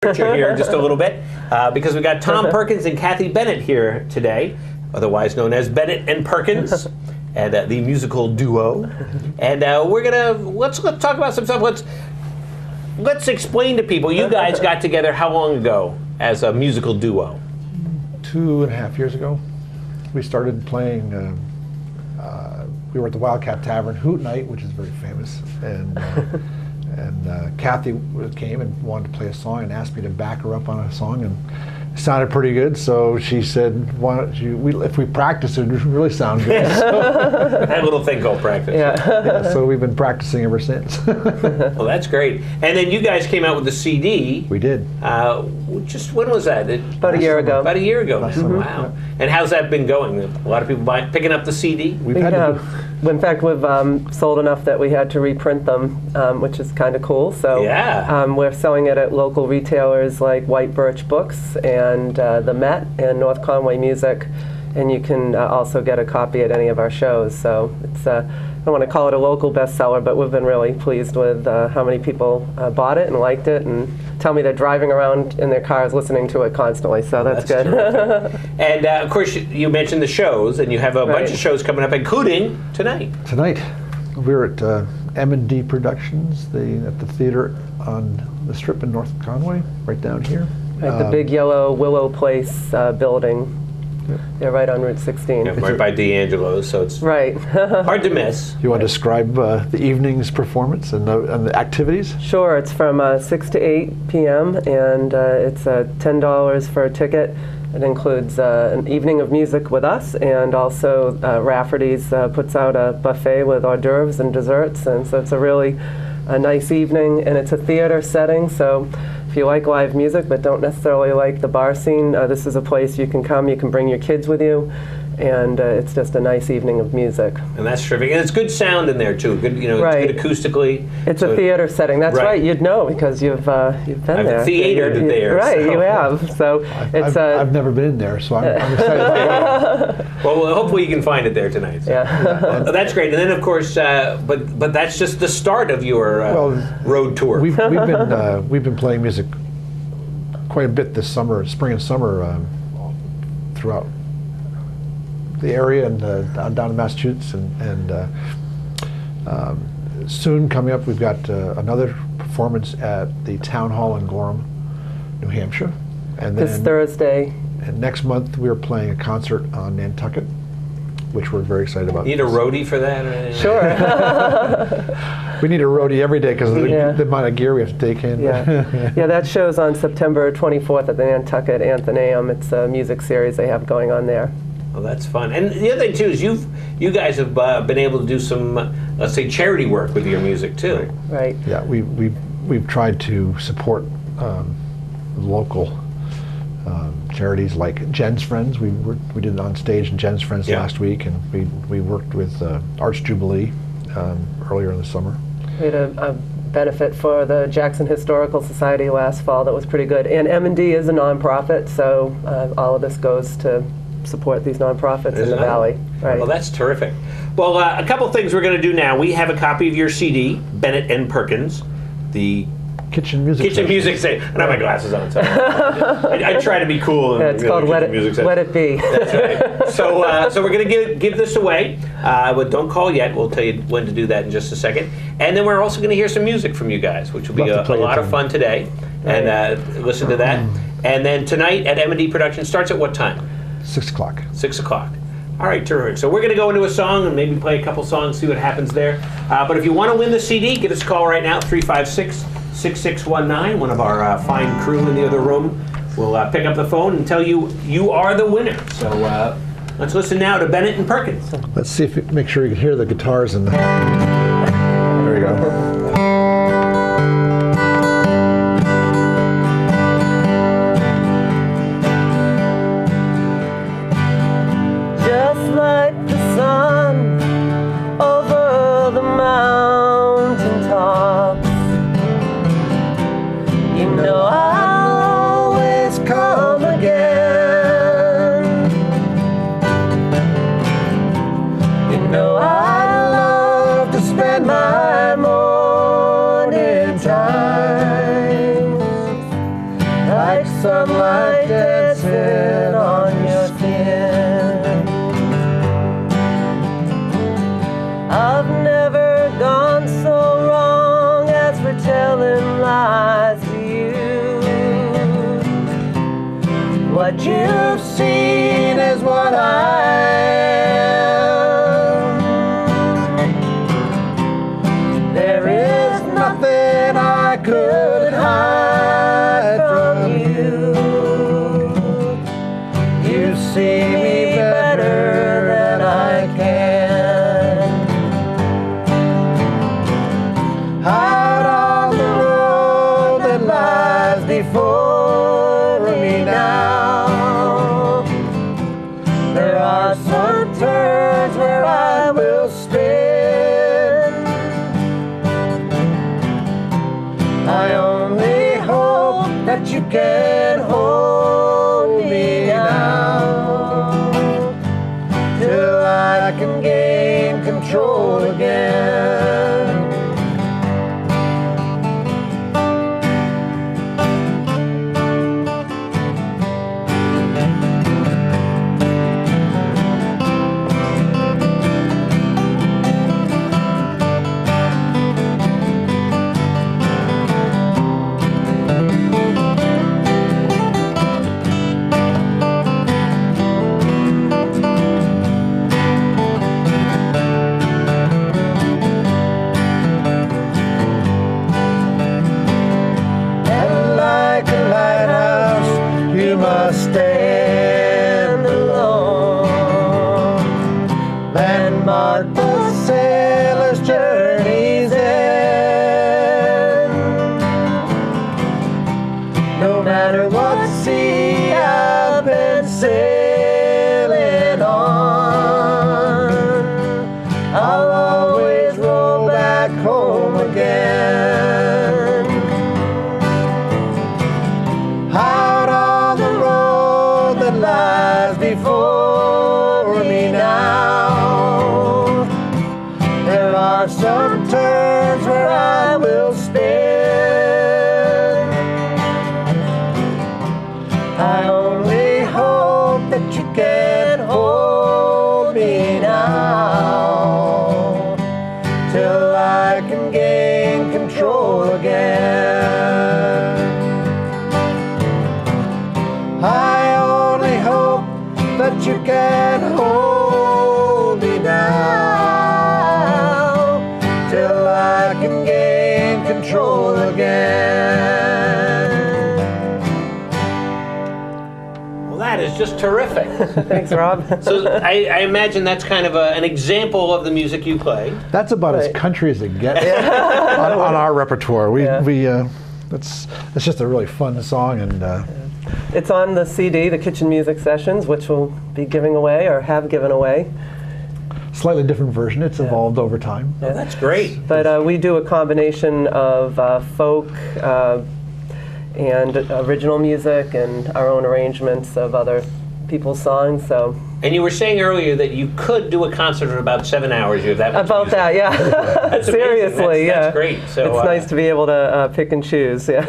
Here in just a little bit because we got Thom Perkins and Kathy Bennett here today, otherwise known as Bennett and Perkins, and the musical duo. And we're gonna let's talk about some stuff. Let's explain to people. You guys got together how long ago as a musical duo? 2.5 years ago. We started playing. We were at the Wildcat Tavern Hoot Night, which is very famous, and Kathy came and wanted to play a song and asked me to back her up on a song, and it sounded pretty good. So she said, "Why don't you? If we practice, it would really sound good." So, that little thing called practice. Yeah, so we've been practicing ever since. Well, that's great. And then you guys came out with the CD. We did. Just when was that? About a year ago. About a year ago. Last summer. Wow. Yeah. And how's that been going? A lot of people picking up the CD. We've had to in fact, we've sold enough that we had to reprint them, which is kind of cool. So yeah. We're selling it at local retailers like White Birch Books and the Met and North Conway Music, and you can also get a copy at any of our shows. So it's I don't want to call it a local bestseller, but we've been really pleased with how many people bought it and liked it, and tell me they're driving around in their cars listening to it constantly. So that's good. And of course, you mentioned the shows, and you have a bunch of shows coming up, including tonight. Tonight, we're at M&D Productions, at the theater on the Strip in North Conway, right down here. Right, the big yellow Willow Place building. They're right on Route 16. Yeah, right by D'Angelo's, so it's right. hard to miss. You want to describe the evening's performance and the activities? Sure. It's from 6 to 8 p.m. and it's $10 for a ticket. It includes an evening of music with us, and also Rafferty's puts out a buffet with hors d'oeuvres and desserts, and so it's a really nice evening, and it's a theater setting, so if you like live music but don't necessarily like the bar scene, this is a place you can come. You can bring your kids with you, and it's just a nice evening of music. And that's terrific. And it's good sound in there too. Good, right. It's good acoustically. It's a theater setting. That's right. You'd know because you've been there. I've theatered there. Right, so. you have. So it's. I've never been in there, so I'm excited about it. Well, hopefully you can find it there tonight. So. Yeah. That's great. And then of course, but that's just the start of your road tour. We've been playing music quite a bit this summer, spring and summer, throughout the area and down in Massachusetts, and soon coming up, we've got another performance at the Town Hall in Gorham, New Hampshire, and then this Thursday. And next month we're playing a concert on Nantucket, which we're very excited about. Need a roadie for that? Or anything? Sure. We need a roadie every day because of the amount of gear we have to take in. Yeah, yeah. That show's on September 24th at the Nantucket Athenaeum. It's a music series they have going on there. Well, that's fun. And the other thing too is you guys have been able to do some, let's say, charity work with your music too. Right. Yeah, we've tried to support local charities like Jen's Friends. We did it on stage in Jen's Friends last week, and we worked with Arts Jubilee earlier in the summer. We had a benefit for the Jackson Historical Society last fall that was pretty good. And M&D is a nonprofit, so all of this goes to support these nonprofits in the Valley. Right. Well, that's terrific. Well, a couple things we're going to do now. We have a copy of your CD, Bennett and Perkins, the Kitchen music station. I don't have my glasses on, so I try to be cool. It's called Let It Be. That's right. So we're going to give this away, but don't call yet. We'll tell you when to do that in just a second. And then we're also going to hear some music from you guys, which will be a lot of fun today. And listen to that. And then tonight at M&D Production starts at what time? 6 o'clock. 6 o'clock. All right, terrific. So we're going to go into a song and maybe play a couple songs, see what happens there. But if you want to win the CD, give us a call right now, 356-6619. One of our fine crew in the other room will pick up the phone and tell you you are the winner. So let's listen now to Bennett and Perkins. Let's see if make sure you can hear the guitars in the. There we go. My more like sunlight dancing on your skin. I've never gone so wrong as for telling lies to you. What you've seen is what I am. There is nothing I could hide from you. You see me better than I can. Out on the road that lies before me now, there are some turns where I will spin. I only hope that you can hold me now, till I can gain control again. Stand alone, landmark the sailor's journey's end. No matter what sea I've been sailing on, I'll always roll back home again. Out on the road that lies before me now, there are some turns where I will spin. I only hope that you can hold me now, till I can gain control again. I only hope that you can hold me now, till I can gain control again. Well, that is just terrific. Thanks, Rob. So I imagine that's kind of an example of the music you play. That's about as country as it gets on our repertoire. It's just a really fun song, and It's on the CD, the Kitchen Music Sessions, which we'll be giving away or have given away. slightly different version. It's evolved over time. Oh, that's great. But we do a combination of folk and original music and our own arrangements of other people's songs. So. And you were saying earlier that you could do a concert in about 7 hours. You have that much about music. that, yeah. That's Seriously, that's great. So it's nice to be able to pick and choose. Yeah.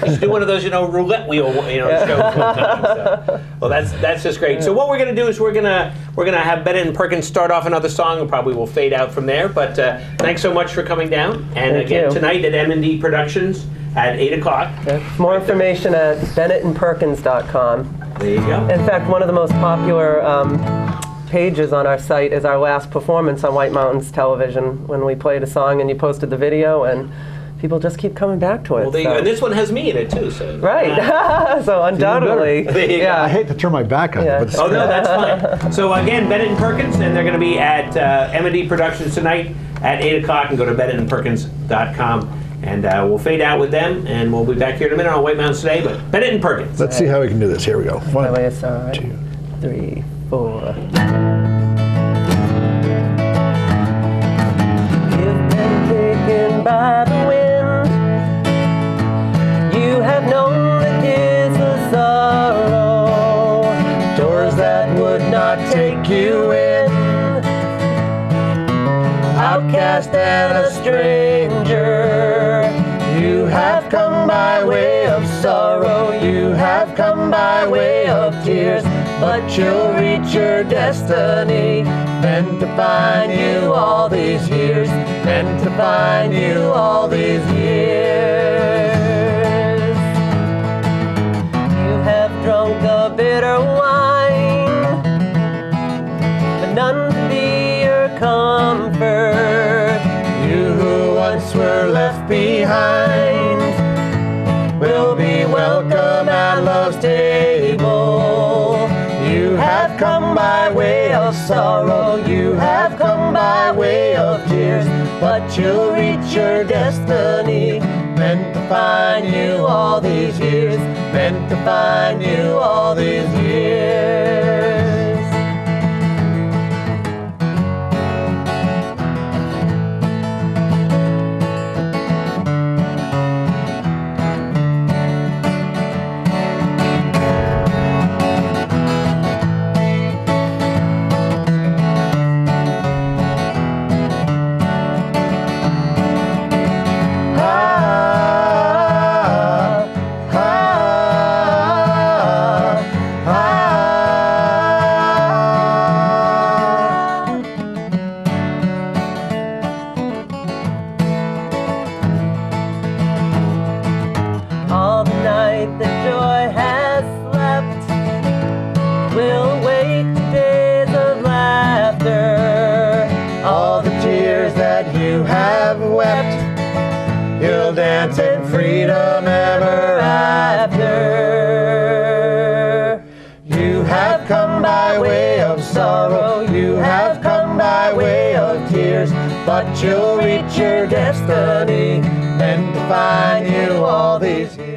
You should do one of those, roulette wheel, shows one time. So. Well, that's just great. So what we're going to do is we're gonna have Bennett and Perkins start off another song, and probably we'll fade out from there. But thanks so much for coming down. And Thank again you. tonight at M&D Productions at 8 o'clock. More information at bennettandperkins.com. There you go. In fact, one of the most popular pages on our site is our last performance on White Mountains Television, when we played a song and you posted the video, and people just keep coming back to it. Well, there you go. And this one has me in it too. So Right. So undoubtedly. There you go. I hate to turn my back on Yeah. it, but Oh, no, that's fine. So again, Bennett and Perkins, and they're going to be at M&D Productions tonight at 8 o'clock, and go to bennettandperkins.com. And we'll fade out with them, and we'll be back here in a minute on White Mountains Today. But Bennett and Perkins. let's see how we can do this. Here we go. By the One, way, it's all right. 2. 3, 4. You've been taken by the wind. You have known the years of sorrow, doors that would not take you in. Outcast and a stranger, you have come by way of sorrow. You by way of tears, but you'll reach your destiny. Meant to find you all these years, meant to find you all these years. You have drunk the bitter wine, but none to be your comfort. You who once were left behind will be welcome at love's table. You have come by way of sorrow, you have come by way of tears, but you'll reach your destiny. Meant to find you all these years, meant to find you all these years. All the night that joy has slept will wake to days of laughter. All the tears that you have wept, you'll dance in freedom ever after. You have come by way of sorrow, you have come by way of tears, but you'll reach your destiny. Meant to find you all these years.